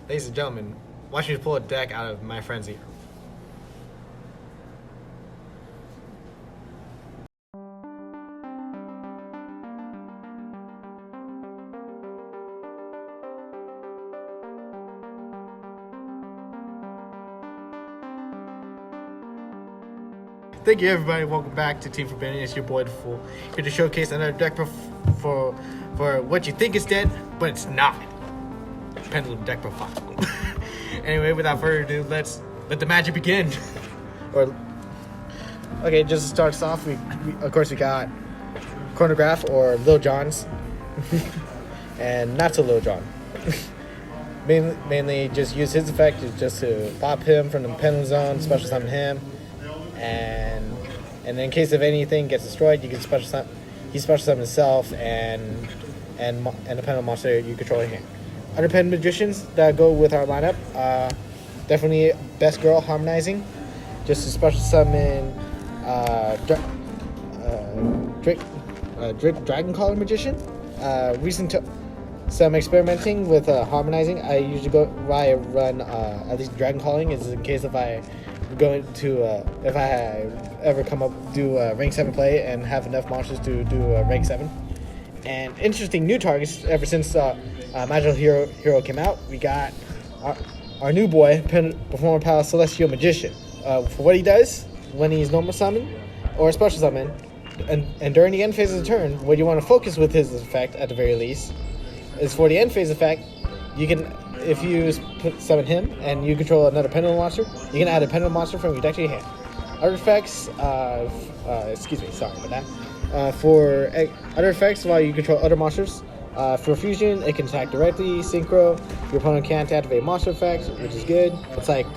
Ladies and gentlemen, watch me pull a deck out of my friend's ear. Thank you, everybody. Welcome back to Team Forbidden. It's your boy, The Fool, here to showcase another deck for what you think is dead, but it's not. Pendulum deck profile. Anyway, without further ado, let's let the magic begin. Okay, just to start us off, we of course we got Chronograph or Lil Jon's, and not so Lil Jon. mainly just use his effect just to pop him from the pendulum zone, special summon him. And in case of anything gets destroyed, you can special summon himself and the pendulum monster you control in hand. Other pen magicians that go with our lineup, definitely Best Girl Harmonizing, just to special summon Dragon Caller Magician. Some experimenting with harmonizing. I usually run at least Dragon Calling is in case if I ever come up do rank 7 play and have enough monsters to do rank 7. And interesting new targets ever since Magical Hero came out. We got our new boy, Performer Palace Celestial Magician. For what he does when he's normal summon or special summon, and during the end phase of the turn, what you want to focus with his effect at the very least is for the end phase effect. You can, if you summon him and you control another pendulum monster, you can add a pendulum monster from your deck to your hand. Other effects, sorry about that. For other effects, while you control other monsters, for fusion, it can attack directly. Synchro, your opponent can't activate monster effects, which is good. It's like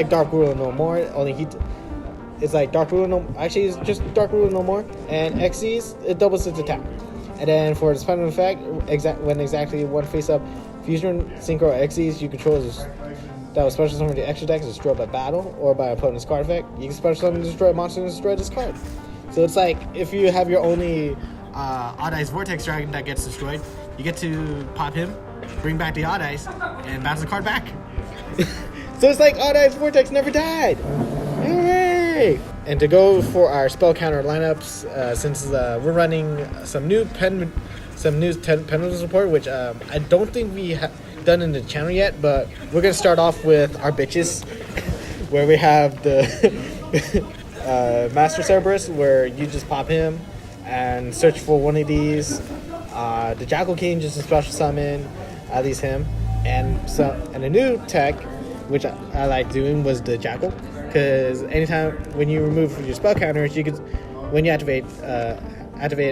Dark Ruler No More. It's like Dark Ruler No. Actually, it's just Dark Ruler No More. And Xyz, it doubles its attack. And then for the pendulum effect, when exactly one face-up fusion, Synchro, or Xyz you control that was special summon the extra deck is destroyed by battle or by opponent's card effect. You can special summon destroy a monster and destroy this card. So it's like if you have your only Odd Eyes Vortex Dragon that gets destroyed, you get to pop him, bring back the Odd Eyes, and bounce the card back. So it's like Odd Eyes Vortex never died. Hooray! And to go for our spell counter lineups, since we're running some new pendulum support, which I don't think we have done in the channel yet, but we're gonna start off with our bitches, where we have the Master Cerberus, where you just pop him and search for one of these. The Jackal King, just a special summon, at least him, and a new tech, which I like doing, was the Jackal, because anytime when you remove your spell counters, you could, when you activate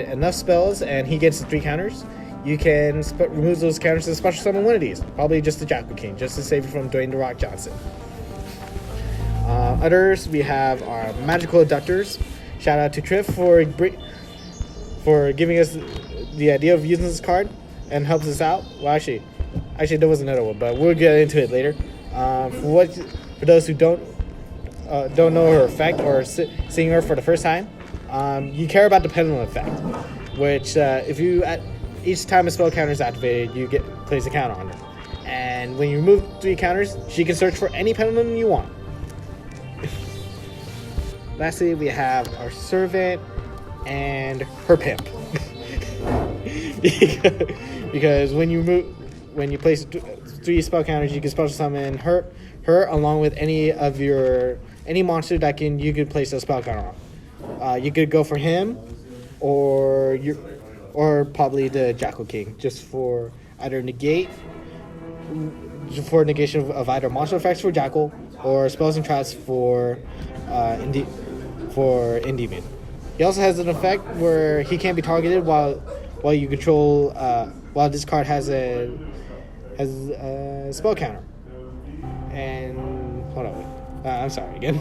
enough spells and he gets the 3 counters, you can remove those counters and special summon one of these. Probably just the Jackal King, just to save you from Dwayne "The Rock" Johnson. Others, we have our Magical Abductors. Shout out to Triff for giving us the idea of using this card and helps us out. Well, actually there was another one, but we'll get into it later. For those who don't know her effect or seeing her for the first time, you care about the pendulum effect, which if you each time a spell counter is activated, you place a counter on her, and when you remove 3 counters, she can search for any pendulum you want. Lastly, we have our Servant and her pimp. Because when you place 3 spell counters, you can special summon her along with any monster that you could place a spell counter on. You could go for him or probably the Jackal King, just for either negation of either monster effects for Jackal or spells and traps for Endymion. He also has an effect where he can't be targeted while you control while this card has a spell counter. And hold on, wait. I'm sorry again.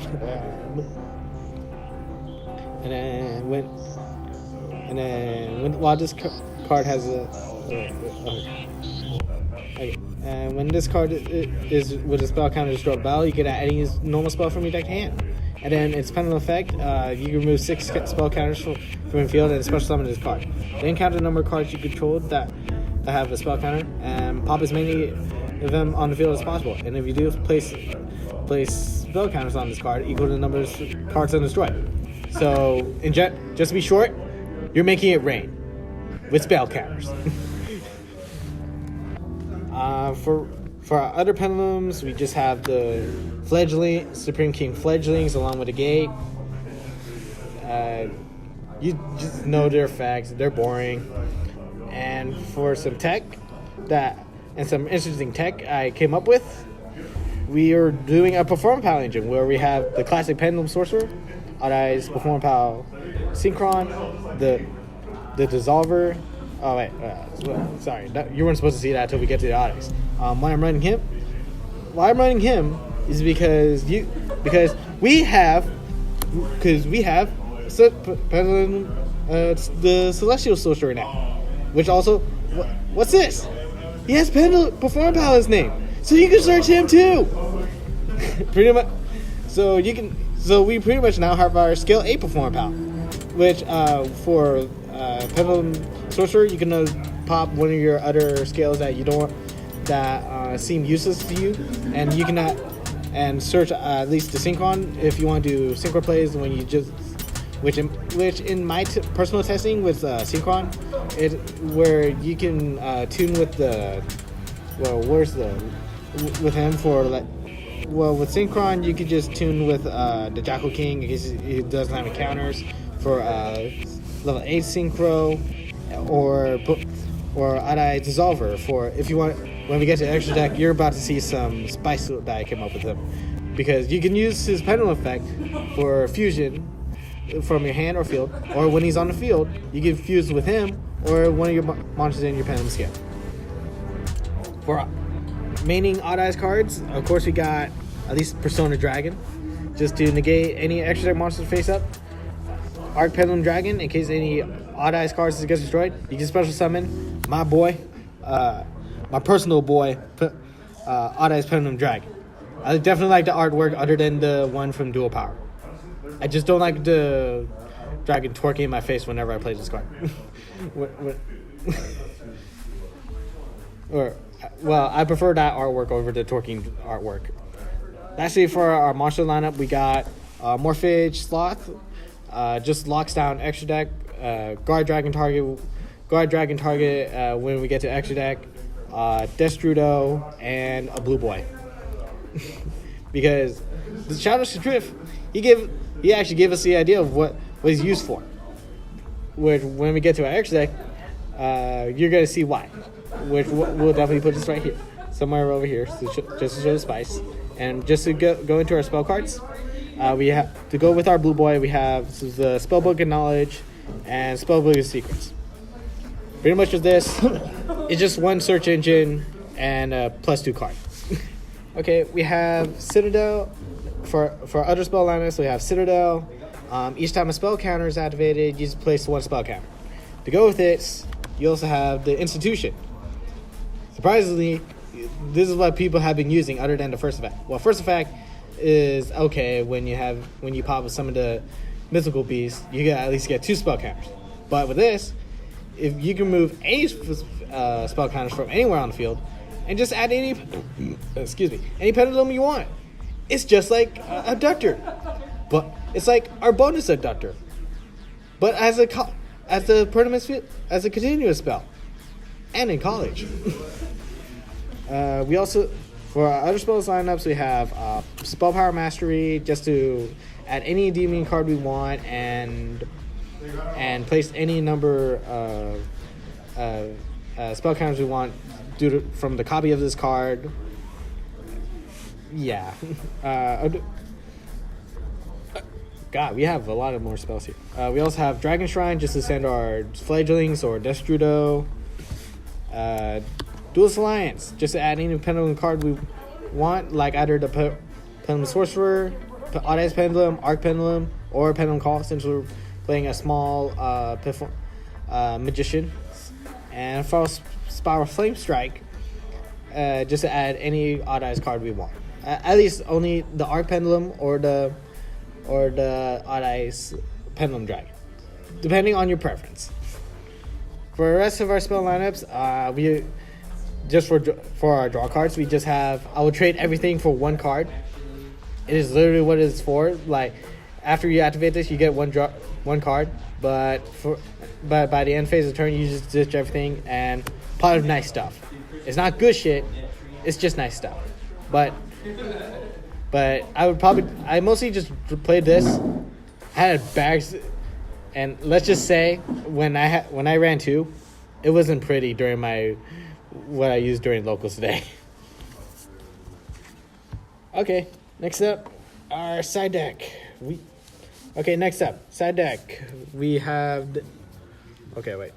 And then while this card has and when this card is with a spell counter destroy battle, you can add any normal spell from your deck to hand. And then its pendulum effect, you can remove 6 spell counters from the field and special summon this card. Then count the number of cards you control that have a spell counter, and pop as many of them on the field as possible. And if you do, place spell counters on this card equal to the number of cards undestroyed. So, just to be short, you're making it rain with spell counters. For our other pendulums, we just have the Supreme King Fledglings along with the Gate. You just know their facts; they're boring. And for some tech some interesting tech I came up with, we are doing a Perform Pal engine where we have the classic Pendulum Sorcerer, Odd-Eyes Perform Pal Synchron, the Dissolver. Oh wait, sorry, you weren't supposed to see that until we get to the Odd-Eyes. Why I'm running him is because we have Pendulum, the Celestial Sorcerer now, which also what's this? He has Pendulum Perform Pal his name, so you can search him too. Pretty much. So we pretty much now have our Scale 8 Perform Pal, which for Pendulum Sorcerer, you can pop one of your other scales that you don't want, that seem useless to you, and you can and search at least the Synchron if you want to do Synchro plays when you just which in my personal testing with Synchron, where you can tune with with him for with Synchron you could just tune with the Jackal King because he doesn't have encounters for level 8 Synchro or Odd-Eye Dissolver for if you want. When we get to extra deck, you're about to see some spice that I came up with him, because you can use his Pendulum effect for fusion from your hand or field, or when he's on the field, you can fuse with him or one of your monsters in your Pendulum scale. For maining Odd-Eyes cards, of course, we got at least Persona Dragon, just to negate any extra deck monsters face up. Arc Pendulum Dragon, in case any Odd-Eyes cards get destroyed, you can special summon my boy, my personal boy, Odd-Eyes Pendulum Dragon. I definitely like the artwork other than the one from Dual Power. I just don't like the dragon twerking in my face whenever I play this card. I prefer that artwork over the twerking artwork. Lastly, for our monster lineup, we got Morphage Sloth, just locks down extra deck, guard dragon target when we get to extra deck, Destrudo, and a blue boy. Because the Shadows Drift, he actually gave us the idea of what he's used for. Which, when we get to our extra deck, you're going to see why. Which we'll definitely put this right here. Somewhere over here, just to show the spice. And just to go into our spell cards, we have to go with our blue boy, we have the Spellbook of Knowledge and Spellbook of Secrets. Pretty much with this, it's just one search engine and a +2 card. Okay, we have Citadel. For other spell lineups, we have Citadel. Each time a spell counter is activated, you just place one spell counter. To go with it, you also have the Institution. Surprisingly, this is what people have been using other than the first effect. Well, first effect is okay when you pop with some of the mythical beasts, you can at least get 2 spell counters. But with this, if you can move any spell counters from anywhere on the field and just add any pendulum you want, it's just like Abductor, but it's like our bonus Abductor, but as a continuous spell, and in college. We also, for our other spells lineups, we have Spell Power Mastery, just to add any demon card we want and place any number of spell counters we want from the copy of this card. Yeah. God, we have a lot of more spells here. We also have Dragon Shrine, just to send our Fledglings or Destrudo. Duelist Alliance, just to add any pendulum card we want, like either the Pendulum Sorcerer, Odd-Eyes Pendulum, Arc Pendulum, or Pendulum Call, since we're playing a small Magician. And for Spiral Flame Strike, just to add any Odd-Eyes card we want. At least only the Arc Pendulum or the Odd-Eyes Pendulum Dragon, depending on your preference. For the rest of our spell lineups, just for our draw cards, we just have, I will trade everything for one card. It is literally what it's for. Like, after you activate this, you get one card, but by the end phase of the turn, you just ditch everything and pot of nice stuff. It's not good shit. It's just nice stuff. But I mostly just played this. I had bags, and let's just say when I ran 2, it wasn't pretty during what I used during locals today. Okay, next up, our side deck. Next up, side deck. We have. Okay, wait.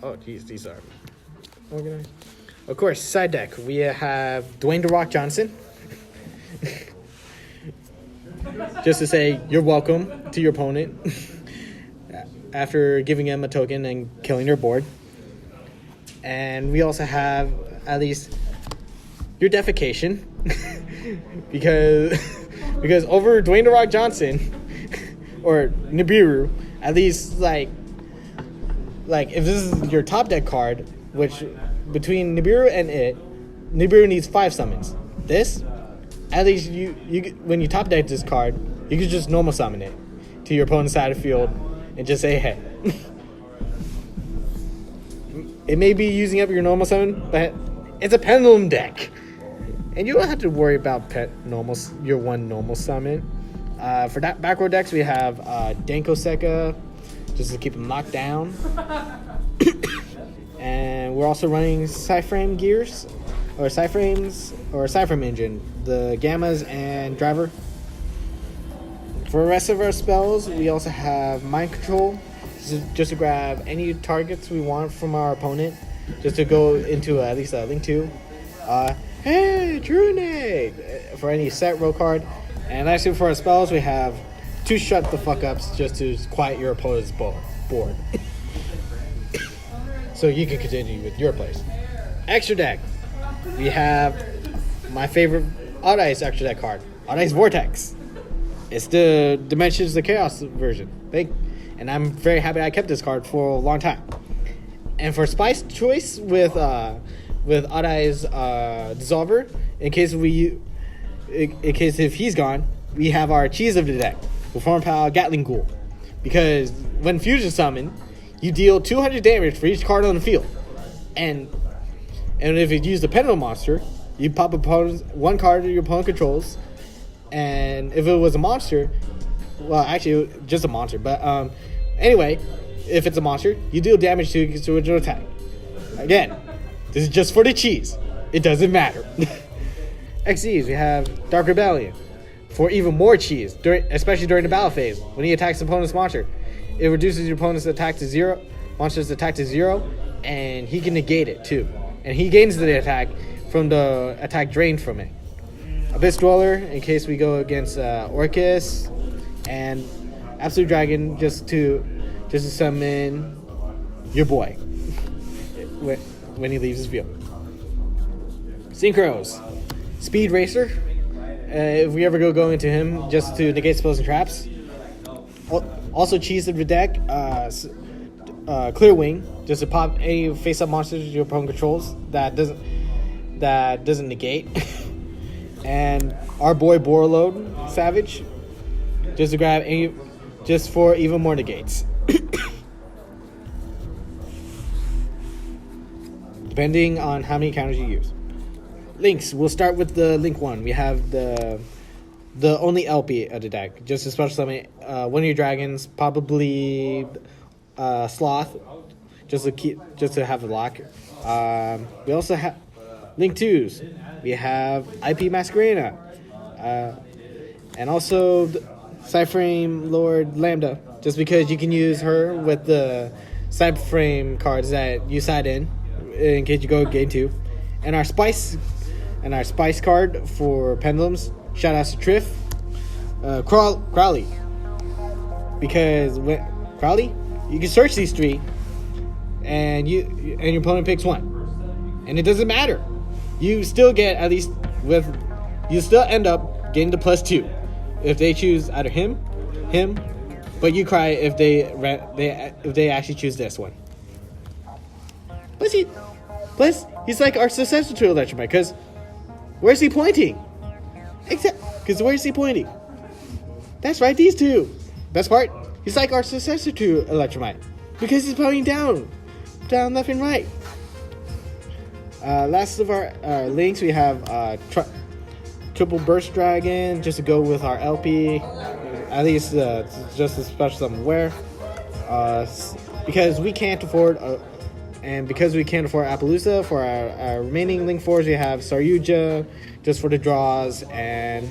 Oh, geez, these are organized. Of course, side deck. We have Dwayne "The Rock" Johnson. Just to say, you're welcome to your opponent after giving him a token and killing their board. And we also have, at least, your defecation. because over Dwayne "The Rock" Johnson, or Nibiru, at least, like if this is your top deck card, which between Nibiru and Nibiru needs 5 summons. This, at least you when you top deck this card, you can just normal summon it to your opponent's side of the field and just say, hey. It may be using up your normal summon, but it's a pendulum deck. And you don't have to worry about your one normal summon. For that back row decks, we have Danko Seka, just to keep them locked down. And we're also running Cyframe gears, or Cyframes, or Cyframe engine, the Gammas and Driver. For the rest of our spells, we also have Mind Control, just to grab any targets we want from our opponent, just to go into at least a Link 2. Hey, Trunade! For any set row card. And actually for our spells, we have 2 shut the fuck ups just to quiet your opponent's board. So you can continue with your plays. Extra deck. We have my favorite Odd Eyes extra deck card, Odd Eyes Vortex. It's the Dimensions of the Chaos version. And I'm very happy I kept this card for a long time. And for Spice choice with Odd Eyes Dissolver, in case if he's gone, we have our cheese of the deck, Reform Pal Gatling Ghoul. Because when fusion summon, you deal 200 damage for each card on the field. And if you use the Pendulum monster, you pop one card that your opponent controls. And if it was a monster, well, actually, just a monster. But anyway, if it's a monster, you deal damage to its original attack. Again, this is just for the cheese. It doesn't matter. XCs, we have Dark Rebellion. For even more cheese, especially during the battle phase. When he attacks the opponent's monster, it reduces your opponent's attack to 0, monster's attack to 0, and he can negate it too. And he gains the attack from the attack drained from it. Abyss Dweller, in case we go against Orcus, and Absolute Dragon, just to summon your boy when he leaves his field. Synchros, Speed Racer. If we ever go into him, just to negate spells and traps. Also, cheese of the deck, Clear Wing, just to pop any face-up monsters your opponent controls that doesn't negate. And our boy Borload Savage, just to grab just for even more negates. Depending on how many counters you use. Links, we'll start with the Link 1. We have the only LP of the deck, just a special summon one of your dragons, probably Sloth, just to have the lock. We also have Link 2s. We have IP Masquerena, and also Cyframe Lord Lambda, just because you can use her with the Cyframe cards that you side in case you go game 2. And our Spice card for Pendulums, shout out to Triff, Crowley, because Crowley, you can search these 3, and your opponent picks 1, and it doesn't matter. You still get you still end up getting the +2 if they choose either him, but you cry if they actually choose this one. Plus He's like our successor to Electromite, because where's he pointing? Because where's he pointing? That's right, these two. Best part, he's like our successor to Electromite, because he's pointing down, left, and right. Last of our links, we have Triple Burst Dragon, just to go with our LP. At least just as special as I'm aware. Because we can't afford, Appaloosa, for our remaining link 4s, we have Saryuja, just for the draws, and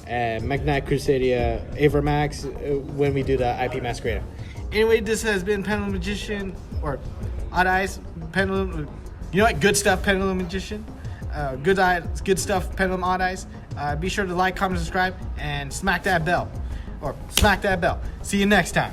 Magnetic Crusadia Avermax when we do the IP Masquerade. Anyway, this has been Pendulum Magician, or Odd Eyes Pendulum. You know what? Good stuff, Pendulum Magician. Good stuff, Pendulum Odd Eyes. Be sure to like, comment, subscribe, and smack that bell. See you next time.